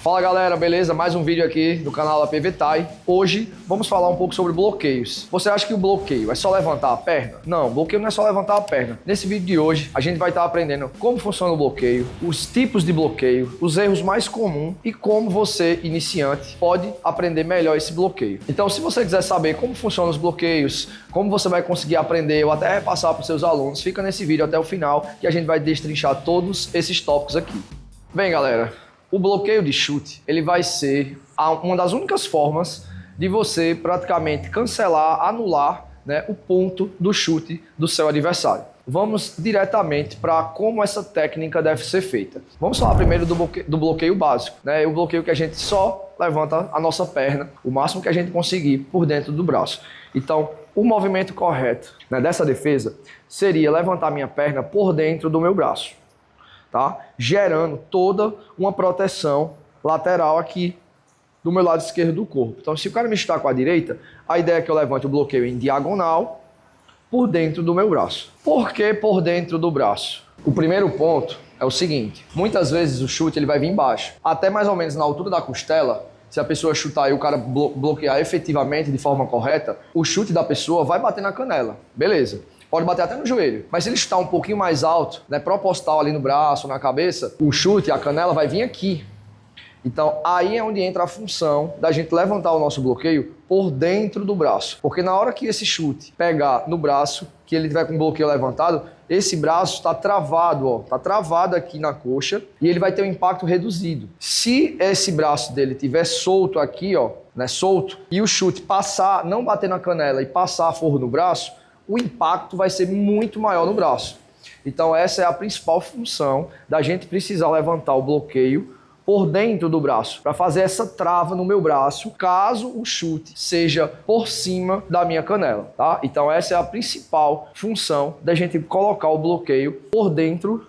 Fala galera, beleza? Mais um vídeo aqui do canal da PV Thai. Hoje vamos falar um pouco sobre bloqueios. Você acha que o bloqueio é só levantar a perna? Não, bloqueio não é só levantar a perna. Nesse vídeo de hoje a gente vai estar aprendendo como funciona o bloqueio, os tipos de bloqueio, os erros mais comuns e como você, iniciante, pode aprender melhor esse bloqueio. Então, se você quiser saber como funcionam os bloqueios, como você vai conseguir aprender ou até repassar para os seus alunos, fica nesse vídeo até o final que a gente vai destrinchar todos esses tópicos aqui. Bem, galera, o bloqueio de chute, ele vai ser uma das únicas formas de você praticamente cancelar, anular, né, o ponto do chute do seu adversário. Vamos diretamente para como essa técnica deve ser feita. Vamos falar primeiro do bloqueio básico, né? O bloqueio que a gente só levanta a nossa perna, o máximo que a gente conseguir por dentro do braço. Então, o movimento correto, né, dessa defesa seria levantar minha perna por dentro do meu braço. Tá? Gerando toda uma proteção lateral aqui do meu lado esquerdo do corpo. Então, se o cara me chutar com a direita, a ideia é que eu levante o bloqueio em diagonal por dentro do meu braço. Por que por dentro do braço? O primeiro ponto é o seguinte: muitas vezes o chute ele vai vir embaixo, até mais ou menos na altura da costela. Se a pessoa chutar e o cara bloquear efetivamente de forma correta, o chute da pessoa vai bater na canela. Beleza. Pode bater até no joelho, mas se ele chutar um pouquinho mais alto, né, proposital ali no braço, na cabeça, o chute, a canela vai vir aqui. Então aí é onde entra a função da gente levantar o nosso bloqueio por dentro do braço. Porque na hora que esse chute pegar no braço, que ele tiver com o bloqueio levantado, esse braço está travado, ó, está travado aqui na coxa e ele vai ter um impacto reduzido. Se esse braço dele tiver solto aqui, ó, né, solto, e o chute passar, não bater na canela e passar a forro no braço, o impacto vai ser muito maior no braço. Então essa é a principal função da gente precisar levantar o bloqueio por dentro do braço, para fazer essa trava no meu braço, caso o chute seja por cima da minha canela, tá? Então essa é a principal função da gente colocar o bloqueio por dentro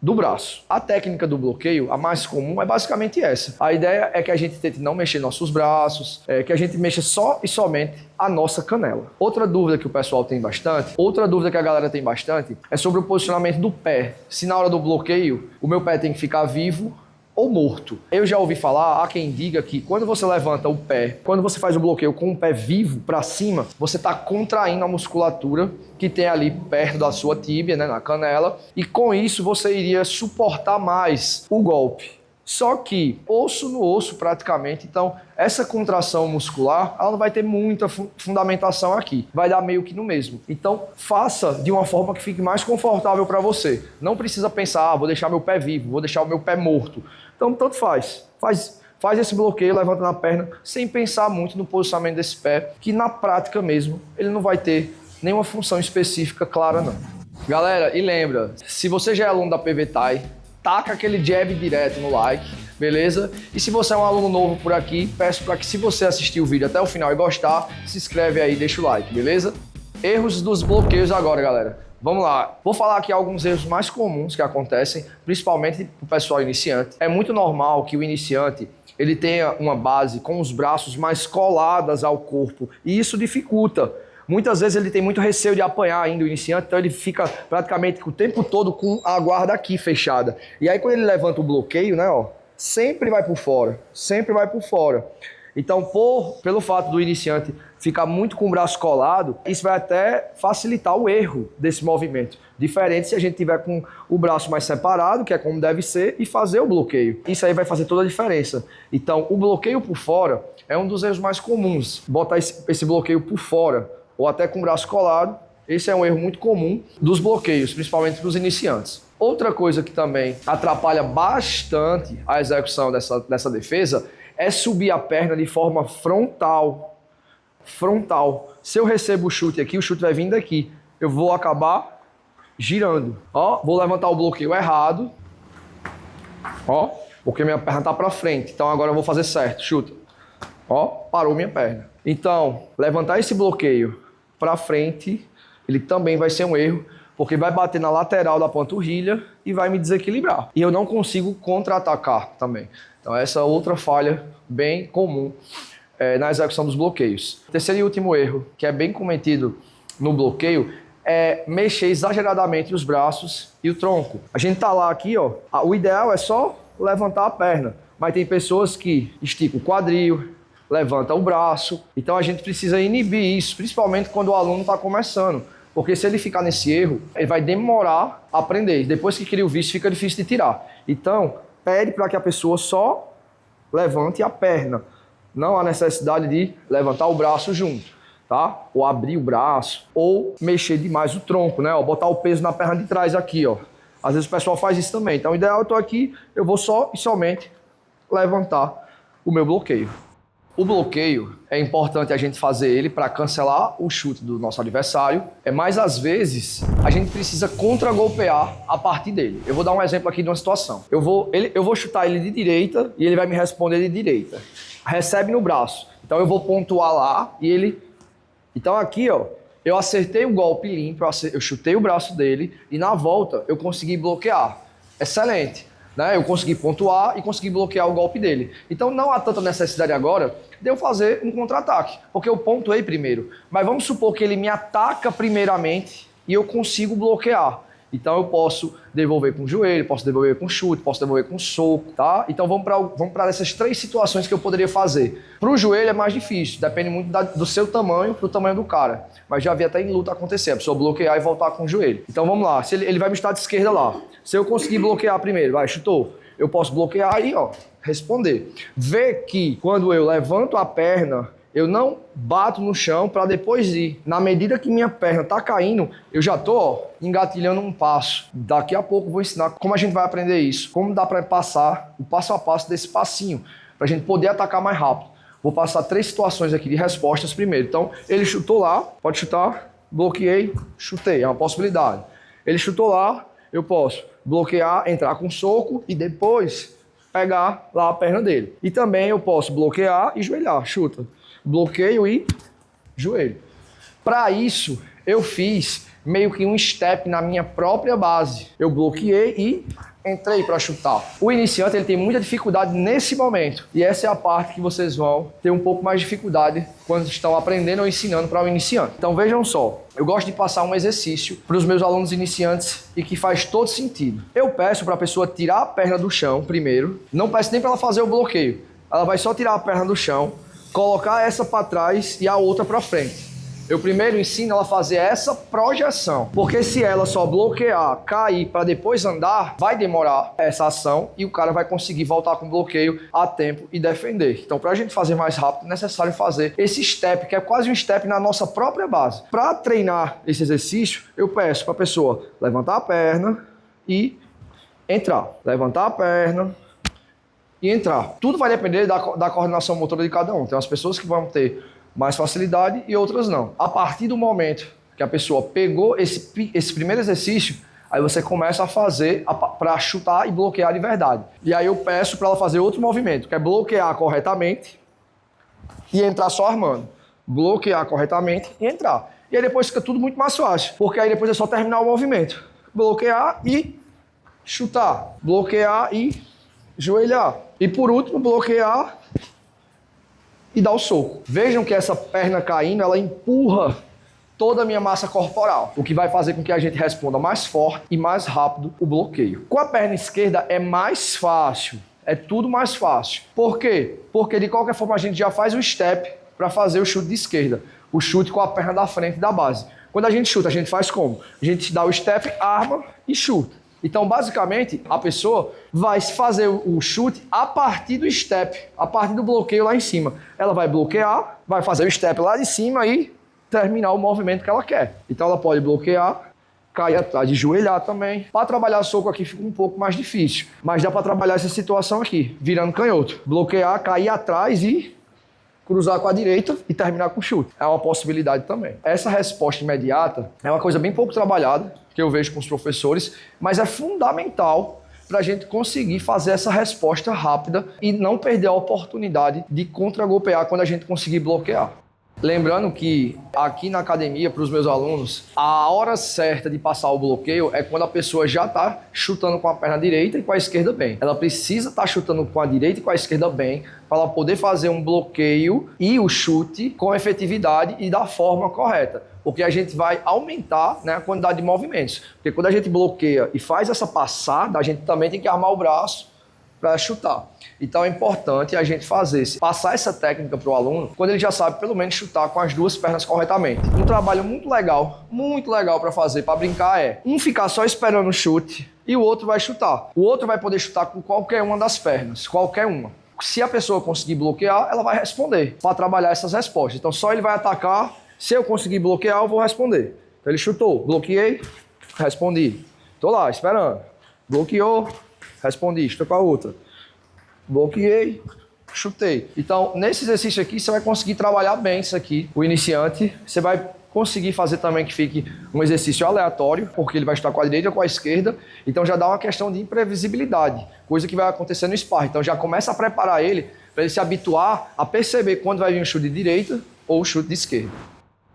do braço. A técnica do bloqueio, a mais comum, é basicamente essa. A ideia é que a gente tente não mexer nossos braços, que a gente mexa só e somente a nossa canela. Outra dúvida que o pessoal tem bastante, outra dúvida que a galera tem bastante, é sobre o posicionamento do pé. Se na hora do bloqueio, o meu pé tem que ficar vivo ou morto. Eu já ouvi falar, há quem diga que quando você levanta o pé, quando você faz o bloqueio com o pé vivo para cima, você está contraindo a musculatura que tem ali perto da sua tíbia, né, na canela, e com isso você iria suportar mais o golpe. Só que osso no osso praticamente, então essa contração muscular, ela não vai ter muita fundamentação aqui, vai dar meio que no mesmo. Então faça de uma forma que fique mais confortável para você. Não precisa pensar, vou deixar meu pé vivo, vou deixar o meu pé morto. Então tanto faz esse bloqueio, levanta na perna, sem pensar muito no posicionamento desse pé, que na prática mesmo, ele não vai ter nenhuma função específica clara não. Galera, e lembra, se você já é aluno da PV Thai, taca aquele jab direto no like, beleza? E se você é um aluno novo por aqui, peço para que, se você assistir o vídeo até o final e gostar, se inscreve aí e deixa o like, beleza? Erros dos bloqueios agora, galera. Vamos lá. Vou falar aqui alguns erros mais comuns que acontecem, principalmente para o pessoal iniciante. É muito normal que o iniciante ele tenha uma base com os braços mais coladas ao corpo e isso dificulta. Muitas vezes ele tem muito receio de apanhar ainda o iniciante, então ele fica praticamente o tempo todo com a guarda aqui fechada. E aí quando ele levanta o bloqueio, né, ó, sempre vai por fora, sempre vai por fora. Então pelo fato do iniciante ficar muito com o braço colado, isso vai até facilitar o erro desse movimento. Diferente se a gente tiver com o braço mais separado, que é como deve ser, e fazer o bloqueio. Isso aí vai fazer toda a diferença. Então o bloqueio por fora é um dos erros mais comuns. Botar esse bloqueio por fora, ou até com o braço colado, esse é um erro muito comum dos bloqueios, principalmente para os iniciantes. Outra coisa que também atrapalha bastante a execução dessa defesa é subir a perna de forma frontal. Se eu recebo o chute aqui, o chute vai vir daqui. Eu vou acabar girando. Ó, vou levantar o bloqueio errado. Ó, porque minha perna está para frente. Então agora eu vou fazer certo. Chuta. Ó, parou minha perna. Então, levantar esse bloqueio para frente, ele também vai ser um erro, porque vai bater na lateral da panturrilha e vai me desequilibrar. E eu não consigo contra-atacar também. Então essa é outra falha bem comum na execução dos bloqueios. Terceiro e último erro, que é bem cometido no bloqueio, é mexer exageradamente os braços e o tronco. A gente tá lá aqui, ó, o ideal é só levantar a perna. mas tem pessoas que esticam o quadril, levanta o braço. Então a gente precisa inibir isso, principalmente quando o aluno está começando. Porque se ele ficar nesse erro, ele vai demorar a aprender. Depois que cria o vício, fica difícil de tirar. Então, pede para que a pessoa só levante a perna. Não há necessidade de levantar o braço junto, tá? Ou abrir o braço, ou mexer demais o tronco, né? Ó, botar o peso na perna de trás aqui, ó. Às vezes o pessoal faz isso também. Então, o ideal, eu tô aqui, eu vou só e somente levantar o meu bloqueio. O bloqueio é importante a gente fazer ele para cancelar o chute do nosso adversário, mas às vezes a gente precisa contra-golpear a partir dele. Eu vou dar um exemplo aqui de uma situação. Eu vou chutar ele de direita e ele vai me responder de direita. Recebe no braço. Então eu vou pontuar lá e ele... Então aqui, ó, eu acertei o golpe limpo, eu chutei o braço dele e na volta eu consegui bloquear. Excelente. Né? Eu consegui pontuar e consegui bloquear o golpe dele. Então não há tanta necessidade agora de eu fazer um contra-ataque, porque eu pontuei primeiro. Mas vamos supor que ele me ataca primeiramente e eu consigo bloquear. Então eu posso devolver com o joelho, posso devolver com chute, posso devolver com soco, tá? Então vamos para essas 3 situações que eu poderia fazer. Para o joelho é mais difícil, depende muito do seu tamanho pro tamanho do cara. Mas já vi até em luta acontecer, a pessoa bloquear e voltar com o joelho. Então vamos lá, se ele vai me estar de esquerda lá. Se eu conseguir bloquear primeiro, vai, chutou. Eu posso bloquear aí, ó, responder. Vê que quando eu levanto a perna, eu não bato no chão para depois ir. Na medida que minha perna tá caindo, eu já tô, ó, engatilhando um passo. Daqui a pouco eu vou ensinar como a gente vai aprender isso. Como dá para passar o passo a passo desse passinho, para a gente poder atacar mais rápido. Vou passar 3 situações aqui de respostas primeiro. Então, ele chutou lá, pode chutar, bloqueei, chutei, é uma possibilidade. Ele chutou lá, eu posso bloquear, entrar com soco e depois pegar lá a perna dele. E também eu posso bloquear e joelhar, chuta. Bloqueio e joelho. Para isso, eu fiz meio que um step na minha própria base. Eu bloqueei e entrei para chutar. O iniciante ele tem muita dificuldade nesse momento. E essa é a parte que vocês vão ter um pouco mais de dificuldade quando estão aprendendo ou ensinando para o iniciante. Então vejam só, eu gosto de passar um exercício para os meus alunos iniciantes e que faz todo sentido. Eu peço para a pessoa tirar a perna do chão primeiro. Não peço nem para ela fazer o bloqueio. Ela vai só tirar a perna do chão, colocar essa para trás e a outra para frente. Eu primeiro ensino ela a fazer essa projeção, porque se ela só bloquear, cair para depois andar, vai demorar essa ação e o cara vai conseguir voltar com bloqueio a tempo e defender. Então, para a gente fazer mais rápido, é necessário fazer esse step, que é quase um step na nossa própria base. Para treinar esse exercício, eu peço para a pessoa levantar a perna e entrar. Levantar a perna e entrar. Tudo vai depender da coordenação motora de cada um. Tem umas pessoas que vão ter mais facilidade e outras não. A partir do momento que a pessoa pegou esse primeiro exercício, aí você começa a fazer para chutar e bloquear de verdade. E aí eu peço para ela fazer outro movimento, que é bloquear corretamente e entrar só armando. Bloquear corretamente e entrar. E aí depois fica tudo muito mais fácil, porque aí depois é só terminar o movimento. Bloquear e chutar. Bloquear e joelhar. E por último, bloquear e dar o soco. Vejam que essa perna caindo, ela empurra toda a minha massa corporal, o que vai fazer com que a gente responda mais forte e mais rápido o bloqueio. Com a perna esquerda é mais fácil, é tudo mais fácil. Por quê? Porque de qualquer forma a gente já faz o step para fazer o chute de esquerda, o chute com a perna da frente da base. Quando a gente chuta, a gente faz como? A gente dá o step, arma e chuta. Então, basicamente, a pessoa vai fazer o chute a partir do step, a partir do bloqueio lá em cima. Ela vai bloquear, vai fazer o step lá de cima e terminar o movimento que ela quer. Então, ela pode bloquear, cair atrás, de joelhar também. Para trabalhar soco aqui fica um pouco mais difícil, mas dá para trabalhar essa situação aqui, virando canhoto. Bloquear, cair atrás e cruzar com a direita e terminar com chute. É uma possibilidade também. Essa resposta imediata é uma coisa bem pouco trabalhada, que eu vejo com os professores, mas é fundamental para a gente conseguir fazer essa resposta rápida e não perder a oportunidade de contra-golpear quando a gente conseguir bloquear. Lembrando que aqui na academia, para os meus alunos, a hora certa de passar o bloqueio é quando a pessoa já está chutando com a perna direita e com a esquerda bem. Ela precisa estar chutando com a direita e com a esquerda bem para ela poder fazer um bloqueio e o chute com efetividade e da forma correta. Porque a gente vai aumentar, né, a quantidade de movimentos. Porque quando a gente bloqueia e faz essa passada, a gente também tem que armar o braço para chutar. Então é importante a gente passar essa técnica para o aluno quando ele já sabe pelo menos chutar com as duas pernas corretamente. Um trabalho muito legal para fazer, para brincar é um ficar só esperando o chute e o outro vai chutar. O outro vai poder chutar com qualquer uma das pernas, qualquer uma. Se a pessoa conseguir bloquear, ela vai responder para trabalhar essas respostas. Então só ele vai atacar, se eu conseguir bloquear, eu vou responder. Então ele chutou, bloqueei, respondi. Tô lá esperando. Bloqueou, respondi, estou com a outra. Bloqueei, chutei. Então, nesse exercício aqui, você vai conseguir trabalhar bem isso aqui. O iniciante, você vai conseguir fazer também que fique um exercício aleatório, porque ele vai estar com a direita ou com a esquerda. Então, já dá uma questão de imprevisibilidade, coisa que vai acontecer no sparring. Então, já começa a preparar ele para ele se habituar a perceber quando vai vir um chute de direita ou um chute de esquerda.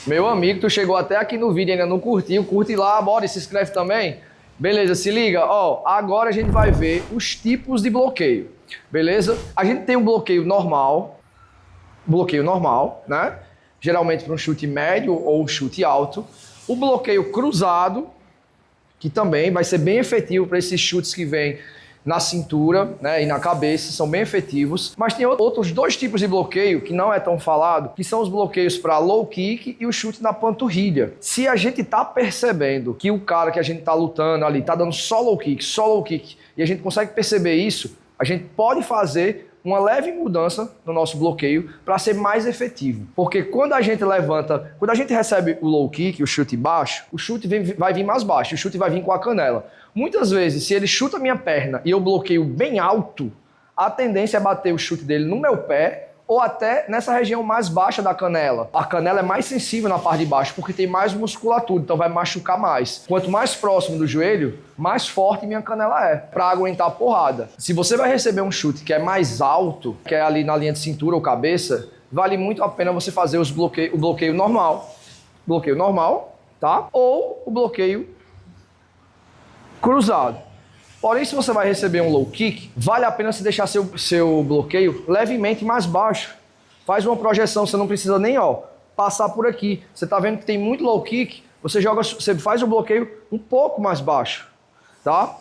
Meu amigo, tu chegou até aqui no vídeo e ainda não curtiu, curte lá, bora e se inscreve também. Beleza, se liga, ó, agora a gente vai ver os tipos de bloqueio, beleza? A gente tem um bloqueio normal, né? Geralmente para um chute médio ou um chute alto. O bloqueio cruzado, que também vai ser bem efetivo para esses chutes que vêm na cintura, né, e na cabeça, são bem efetivos. Mas tem outros dois tipos de bloqueio que não é tão falado, que são os bloqueios para low kick e o chute na panturrilha. Se a gente tá percebendo que o cara que a gente tá lutando ali tá dando só low kick, e a gente consegue perceber isso, a gente pode fazer uma leve mudança no nosso bloqueio para ser mais efetivo. Porque quando a gente recebe o low kick, o chute baixo, o chute vai vir mais baixo, o chute vai vir com a canela. Muitas vezes, se ele chuta a minha perna e eu bloqueio bem alto, a tendência é bater o chute dele no meu pé ou até nessa região mais baixa da canela. A canela é mais sensível na parte de baixo porque tem mais musculatura, então vai machucar mais. Quanto mais próximo do joelho, mais forte minha canela é para aguentar a porrada. Se você vai receber um chute que é mais alto, que é ali na linha de cintura ou cabeça, vale muito a pena você fazer o bloqueio normal, tá? Ou o bloqueio cruzado. Porém, se você vai receber um low kick, vale a pena você deixar seu bloqueio levemente mais baixo. Faz uma projeção, você não precisa nem passar por aqui. Você está vendo que tem muito low kick, você faz o bloqueio um pouco mais baixo, tá?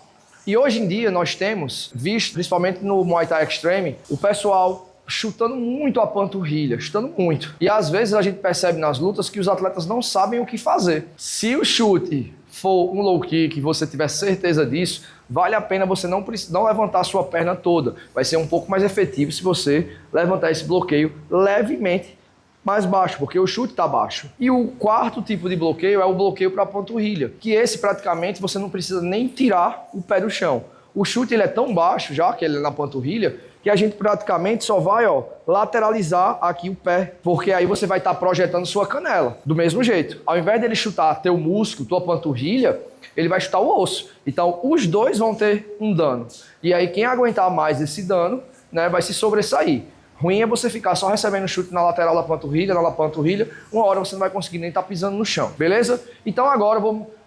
E hoje em dia nós temos visto, principalmente no Muay Thai Extreme, o pessoal chutando muito a panturrilha, chutando muito. E às vezes a gente percebe nas lutas que os atletas não sabem o que fazer. Se o chute for um low kick e você tiver certeza disso, vale a pena você não levantar a sua perna toda. Vai ser um pouco mais efetivo se você levantar esse bloqueio levemente mais baixo, porque o chute está baixo. E o quarto tipo de bloqueio é o bloqueio para a panturrilha, que esse praticamente você não precisa nem tirar o pé do chão. O chute ele é tão baixo, já que ele é na panturrilha, que a gente praticamente só vai lateralizar aqui o pé, porque aí você vai estar projetando sua canela, do mesmo jeito. Ao invés dele chutar teu músculo, tua panturrilha, ele vai chutar o osso. Então, os dois vão ter um dano. E aí, quem aguentar mais esse dano, né, vai se sobressair. Ruim é você ficar só recebendo chute na lateral da panturrilha, uma hora você não vai conseguir nem estar pisando no chão, beleza? Então, agora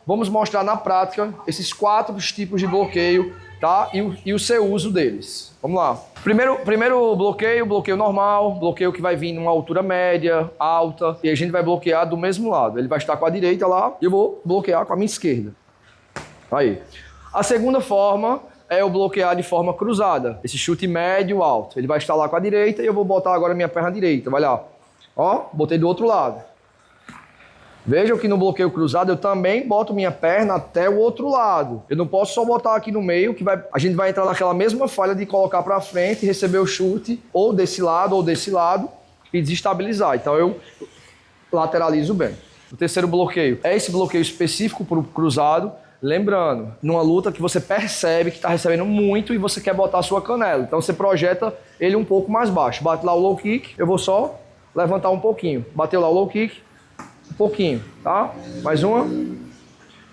vamos mostrar na prática esses 4 tipos de bloqueio, tá? E o seu uso deles. Vamos lá. Primeiro bloqueio normal, bloqueio que vai vir numa altura média, alta, e a gente vai bloquear do mesmo lado. Ele vai estar com a direita lá e eu vou bloquear com a minha esquerda. Aí. A segunda forma é o bloquear de forma cruzada. Esse chute médio, alto. Ele vai estar lá com a direita e eu vou botar agora minha perna direita. Vai lá. Ó, botei do outro lado. Vejam que no bloqueio cruzado eu também boto minha perna até o outro lado. Eu não posso só botar aqui no meio, que a gente vai entrar naquela mesma falha de colocar para frente e receber o chute ou desse lado e desestabilizar. Então eu lateralizo bem. O terceiro bloqueio é esse bloqueio específico para o cruzado. Lembrando, numa luta que você percebe que está recebendo muito e você quer botar a sua canela. Então você projeta ele um pouco mais baixo. Bate lá o low kick, eu vou só levantar um pouquinho. Bateu lá o low kick, um pouquinho, tá? Mais uma.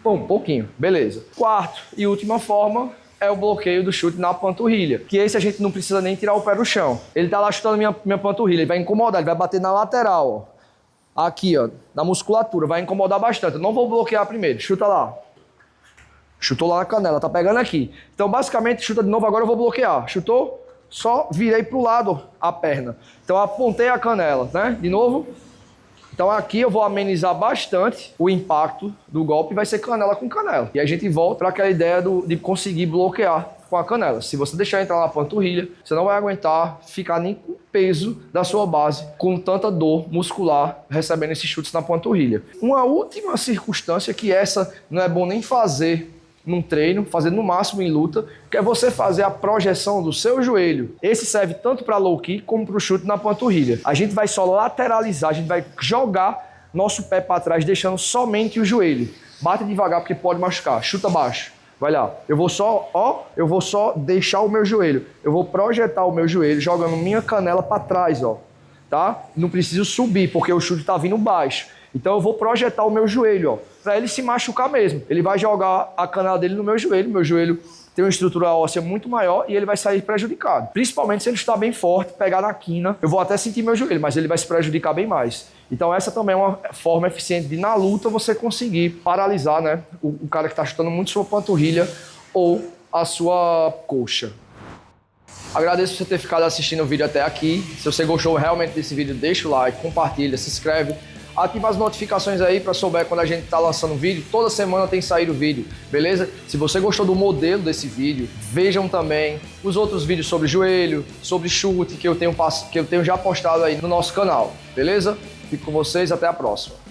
Um pouquinho, beleza. Quarto e última forma é o bloqueio do chute na panturrilha. Que esse a gente não precisa nem tirar o pé do chão. Ele tá lá chutando minha panturrilha, ele vai incomodar, ele vai bater na lateral, ó. Aqui, ó, na musculatura, vai incomodar bastante. Eu não vou bloquear primeiro, chuta lá. Chutou lá na canela, tá pegando aqui. Então, basicamente, chuta de novo, agora eu vou bloquear. Chutou, só virei pro lado a perna. Então, apontei a canela, né? De novo. Então, aqui eu vou amenizar bastante o impacto do golpe, vai ser canela com canela. E a gente volta para aquela ideia de conseguir bloquear com a canela. Se você deixar entrar na panturrilha, você não vai aguentar ficar nem com o peso da sua base, com tanta dor muscular, recebendo esses chutes na panturrilha. Uma última circunstância que essa não é bom nem fazer num treino, fazer no máximo em luta, que é você fazer a projeção do seu joelho. Esse serve tanto para low kick como para o chute na panturrilha. A gente vai só lateralizar, a gente vai jogar nosso pé para trás, deixando somente o joelho. Bate devagar porque pode machucar. Chuta baixo. Vai lá. Eu vou só deixar o meu joelho. Eu vou projetar o meu joelho jogando minha canela para trás, ó. Tá? Não preciso subir porque o chute tá vindo baixo. Então eu vou projetar o meu joelho, ó, para ele se machucar mesmo. Ele vai jogar a canela dele no meu joelho tem uma estrutura óssea muito maior e ele vai sair prejudicado. Principalmente se ele está bem forte, pegar na quina, eu vou até sentir meu joelho, mas ele vai se prejudicar bem mais. Então essa também é uma forma eficiente de, na luta, você conseguir paralisar, né, o cara que está chutando muito sua panturrilha ou a sua coxa. Agradeço por você ter ficado assistindo o vídeo até aqui. Se você gostou realmente desse vídeo, deixa o like, compartilha, se inscreve. Ativa as notificações aí para souber quando a gente está lançando vídeo. Toda semana tem saído vídeo, beleza? Se você gostou do modelo desse vídeo, vejam também os outros vídeos sobre joelho, sobre chute que eu tenho já postado aí no nosso canal, beleza? Fico com vocês, até a próxima.